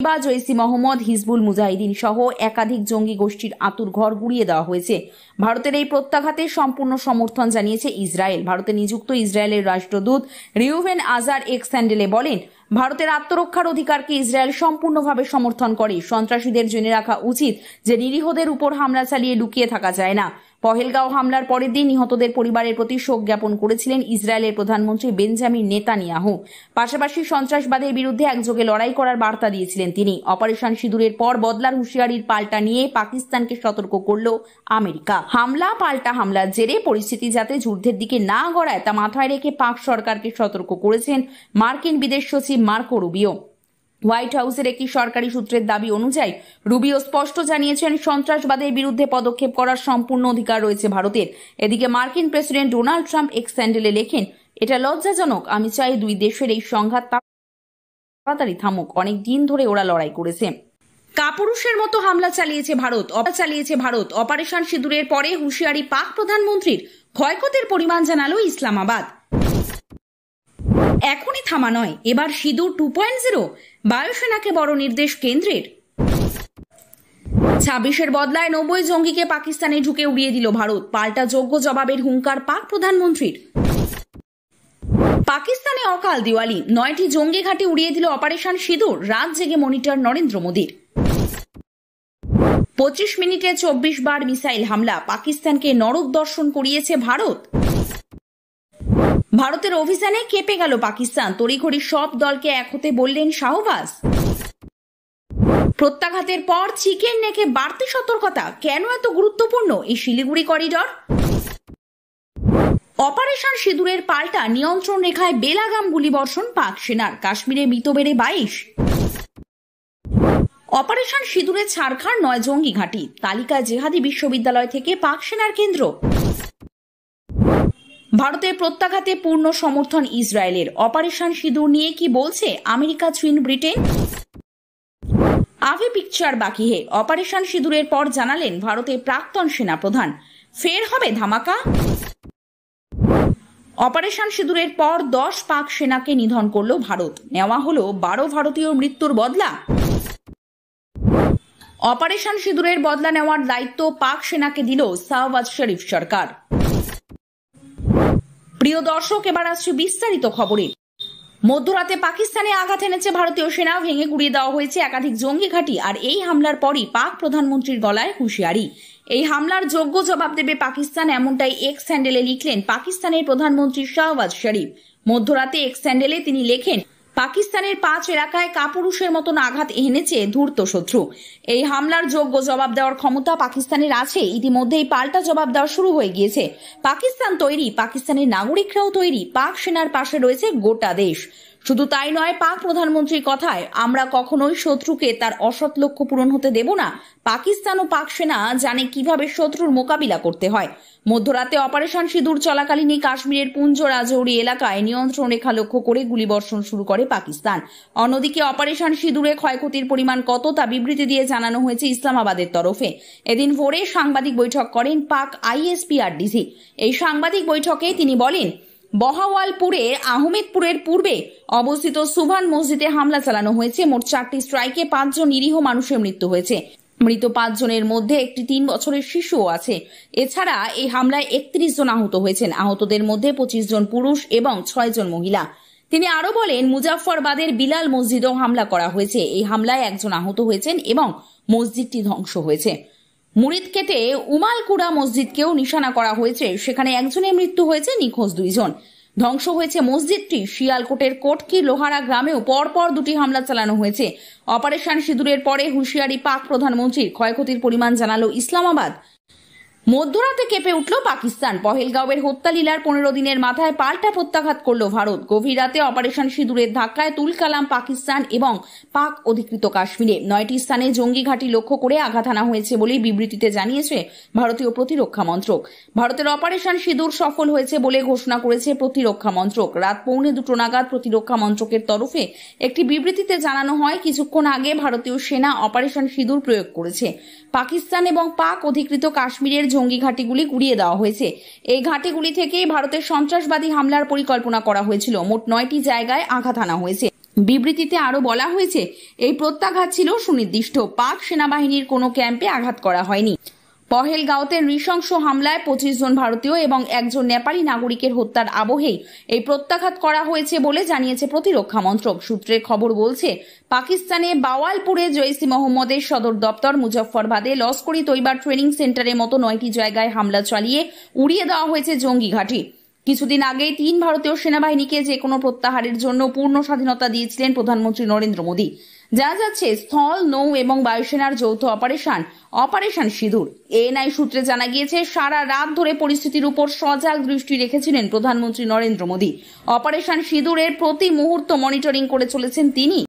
বা জৈসি মোহাম্মদ, হিজবুল মুজাহিদিন সহ একাধিক জঙ্গি গোষ্ঠীর আঁতুড়ঘর গুড়িয়ে দেওয়া হয়েছে। ভারতের এই প্রত্যাঘাতের সম্পূর্ণ সমর্থন জানিয়েছে ইসরায়েল। ভারতে নিযুক্ত ইসরায়েলের রাষ্ট্রদূত রিউভেন আজার এক্স হ্যান্ডেলে বলেন, ভারতের আত্মরক্ষার অধিকারকে ইসরায়েল সম্পূর্ণভাবে সমর্থন করে। সন্ত্রাসীদের জেনে রাখা উচিত যে নিরীহদের উপর হামলা চালিয়ে লুকিয়ে থাকা যায় না। পহেলগাঁও হামলার পরের দিন নিহতদের পরিবারের প্রতি শোক জ্ঞাপন করেছিলেন ইসরায়েলের প্রধানমন্ত্রী বেঞ্জামিন নেতানিয়াহু। পাশাপাশি সন্ত্রাসবাদের বিরুদ্ধে একযোগে লড়াই করার বার্তা দিয়েছিলেন তিনি। অপারেশন সিঁদুরের পর বদলার হুঁশিয়ারির পাল্টা নিয়ে পাকিস্তানকে সতর্ক করল আমেরিকা। হামলা পাল্টা হামলার জেরে পরিস্থিতি যাতে যুদ্ধের দিকে না গড়ায় তা মাথায় রেখে পাক সরকারকে সতর্ক করেছেন মার্কিন বিদেশ সচিব মার্কো রুবিও। হোয়াইট হাউসের একটি সরকারি সূত্রের দাবি অনুযায়ী রুবিও স্পষ্ট জানিয়েছেন, সন্ত্রাসবাদের বিরুদ্ধে পদক্ষেপ করার সম্পূর্ণ অধিকার রয়েছে ভারতের। এদিকে মার্কিন প্রেসিডেন্ট ডোনাল্ড ট্রাম্প এক্স হ্যান্ডেলে লেখেন, এটা লজ্জাজনক। আমি চাই দুই দেশের এই সংঘাত তাড়াতাড়ি থামুক। অনেক দিন ধরে ওরা লড়াই করেছে। কাপুরুষের মতো হামলা চালিয়েছে ভারত। অপারেশন সিঁদুরের পরে হুঁশিয়ারি পাক প্রধানমন্ত্রীর। ক্ষয়ক্ষতির পরিমাণ জানালো ইসলামাবাদ। এখনই থামা নয়, এবার সিঁদুর 2.0। বায়ুসেনাকে বড় নির্দেশ কেন্দ্রের। 26-এর বদলায় 90 জঙ্গিকে পাকিস্তানে ঢুকে উড়িয়ে দিল ভারত। পাল্টা যোগ্য জবাবের হুঙ্কার পাক প্রধানমন্ত্রীর। পাকিস্তানে অকাল দিওয়ালি, 9টি জঙ্গি ঘাঁটি উড়িয়ে দিল অপারেশন সিঁদুর। রাত জেগে মনিটর নরেন্দ্র মোদীর। 25 মিনিটে 24 বার মিসাইল হামলা, পাকিস্তানকে নরক দর্শন করিয়েছে ভারত। ভারতের অভিযানে কেঁপে গেল পাকিস্তান। তড়িঘড়ি সব দলকে এক হতে বললেন শাহবাজ। প্রত্যাঘাতের পর চিকেন নেকে বাড়তি সতর্কতা। কেন এত গুরুত্বপূর্ণ এই শিলিগুড়ি করিডর? অপারেশন সিঁদুরের পাল্টা নিয়ন্ত্রণ রেখায় বেলাগাম গুলিবর্ষণ পাক সেনার। কাশ্মীরে মৃত বেড়ে 22। অপারেশন সিঁদুরে ছাড়খাড় 9 জঙ্গি ঘাঁটি। তালিকায় জেহাদি বিশ্ববিদ্যালয় থেকে পাক সেনার কেন্দ্র। ভারতের প্রত্যাঘাতে পূর্ণ সমর্থন ইসরায়েলের। অপারেশন সিঁদুর নিয়ে কি বলছে আমেরিকা, চীন, ব্রিটেন? আভি পিকচার বাকি হে। অপারেশন সিঁদুরের পর জানালেন ভারতের প্রাক্তন সেনা প্রধান, ফের হবে ধামাকা। অপারেশন সিঁদুরের পর 10 পাক সেনাকে নিধন করল ভারত। নেওয়া হলো 12 ভারতীয় মৃত্যুর বদলা। অপারেশন সিঁদুরের বদলা নেওয়ার দায়িত্ব পাক সেনাকে দিল শাহবাজ শরীফ সরকার। প্রিয় দর্শক, এবার আসছে বিস্তারিত খবরে। মধ্যরাতে পাকিস্তানে আঘাত এনেছে ভারতীয় সেনা। ভেঙে গুড়িয়ে দেওয়া হয়েছে একাধিক জঙ্গি ঘাঁটি। আর এই হামলার পরই পাক প্রধানমন্ত্রীর গলায় হুঁশিয়ারি। এই হামলার যোগ্য জবাব দেবে পাকিস্তান, এমনটাই এক্স হ্যান্ডেলে লিখলেন পাকিস্তানের প্রধানমন্ত্রী শাহবাজ শরীফ। মধ্যরাতে এক্স হ্যান্ডেলে তিনি লেখেন, পাকিস্তানের 5 এলাকায় কাপুরুষের মতন আঘাত এনেছে ধূর্ত শত্রু। এই হামলার যোগ্য জবাব দেওয়ার ক্ষমতা পাকিস্তানের আছে। ইতিমধ্যেই পাল্টা জবাব দেওয়া শুরু হয়ে গিয়েছে। পাকিস্তান তৈরি, পাকিস্তানের নাগরিকরাও তৈরি। পাক সেনার পাশে রয়েছে গোটা দেশ। শুধু তাই নয়, পাক প্রধানমন্ত্রীর কথায়, আমরা কখনোই শত্রুকে তার অসৎ লক্ষ্য পূরণ হতে দেব না। পাকিস্তান ও পাক সেনা জানে কিভাবে শত্রুর মোকাবিলা করতে হয়। মধ্যরাতে অপারেশন সিঁদুর চলাকালীনই কাশ্মীরের পুঞ্জ রাজৌরি এলাকায় নিয়ন্ত্রণ রেখা লক্ষ্য করে গুলিবর্ষণ শুরু করে পাকিস্তান। অন্যদিকে অপারেশন সিঁদুরে ক্ষয়ক্ষতির পরিমাণ কত তা বিবৃতি দিয়ে জানানো হয়েছে ইসলামাবাদের তরফে। এদিন ভোরে সাংবাদিক বৈঠক করেন পাক আইএসপিআরডিসি। এই সাংবাদিক বৈঠকে তিনি বলেন, বহাওয়ালপুরে আহমেদপুরের পূর্বে অবস্থিত সুভান মসজিদে হামলা চালানো হয়েছে। মোট 4টি স্ট্রাইকে 5 জন নিরীহ মানুষের মৃত্যু হয়েছে। মৃত 5 জনের মধ্যে একটি 3 বছরের শিশুও আছে। এছাড়া এই হামলায় 31 জন আহত হয়েছেন। আহতদের মধ্যে 25 জন পুরুষ এবং 6 জন মহিলা। তিনি আরো বলেন, মুজাফফরবাদের বিলাল মসজিদেও হামলা করা হয়েছে। এই হামলায় 1 জন আহত হয়েছেন এবং মসজিদটি ধ্বংস হয়েছে। মুরিদকেটে উমালকুড়া মসজিদকেও নিশানা করা হয়েছে। সেখানে 1 জনের মৃত্যু হয়েছে, নিখোঁজ 2 জন। ধ্বংস হয়েছে মসজিদটি। শিয়ালকোটের কোটকি লোহারা গ্রামেও পরপর 2টি হামলা চালানো হয়েছে। অপারেশন সিঁদুরের পরে হুঁশিয়ারি পাক প্রধানমন্ত্রীর। ক্ষয়ক্ষতির পরিমাণ জানালো ইসলামাবাদ। মধ্যরাতে কেঁপে উঠল পাকিস্তান। পহেলগাঁওয়ের হত্যালীলার 15 দিনের মাথায় পাল্টা প্রত্যাঘাত করল ভারত। গভীর রাতে অপারেশন সিঁদুরের ধাক্কায় তুলকালাম পাকিস্তান এবং পাক অধিকৃত কাশ্মীরে। 9টি স্থানে জঙ্গি ঘাঁটি লক্ষ্য করে আঘাত আনা হয়েছে বলে বিবৃতিতে জানিয়েছে ভারতীয় প্রতিরক্ষা মন্ত্রক। ভারতের অপারেশন সিঁদুর সফল হয়েছে বলে ঘোষণা করেছে প্রতিরক্ষা মন্ত্রক। রাত 1:45 নাগাদ প্রতিরক্ষা মন্ত্রকের তরফে একটি বিবৃতিতে জানানো হয়, কিছুক্ষণ আগে ভারতীয় সেনা অপারেশন সিঁদুর প্রয়োগ করেছে। পাকিস্তান এবং পাক অধিকৃত কাশ্মীরের জঙ্গি ঘাঁটিগুলি গুড়িয়ে দেওয়া হয়েছে। এই ঘাঁটিগুলি থেকেই ভারতের সন্ত্রাসবাদী হামলার পরিকল্পনা করা হয়েছিল। মোট 9টি জায়গায় আঘাত আনা হয়েছে। বিবৃতিতে আরো বলা হয়েছে, এই প্রত্যাঘাত ছিল সুনির্দিষ্ট। পাক সেনাবাহিনীর কোনো ক্যাম্পে আঘাত করা হয়নি। পহেলগাঁওতে নৃশংস হামলায় 25 জন ভারতীয় এবং একজন নেপালি নাগরিকের হত্যার আবহেই এই প্রত্যাঘাত করা হয়েছে বলে জানিয়েছে প্রতিরক্ষা মন্ত্রক। সূত্রের খবর বলছে, পাকিস্তানে বাওয়ালপুরে জৈশ-ই মোহাম্মদের সদর দপ্তর, মুজফ্ফরবাদে লস্করি তৈবার ট্রেনিং সেন্টারের মতো 9টি জায়গায় হামলা চালিয়ে উড়িয়ে দেওয়া হয়েছে জঙ্গি ঘাঁটি। কিছুদিন আগেই 3 ভারতীয় সেনাবাহিনীকে যে কোনো প্রত্যাহারের জন্য পূর্ণ স্বাধীনতা দিয়েছিলেন প্রধানমন্ত্রী নরেন্দ্র মোদী। জানা যাচ্ছে, স্থল, নৌ এবং বায়ুসেনার যৌথ অপারেশন সিঁদুর। এএনআই সূত্রে জানা গিয়েছে, সারা রাত ধরে পরিস্থিতির উপর সজাগ দৃষ্টি রেখেছিলেন প্রধানমন্ত্রী নরেন্দ্র মোদী। অপারেশন সিঁদুরের প্রতি মুহূর্ত মনিটরিং করে চলেছেন তিনি।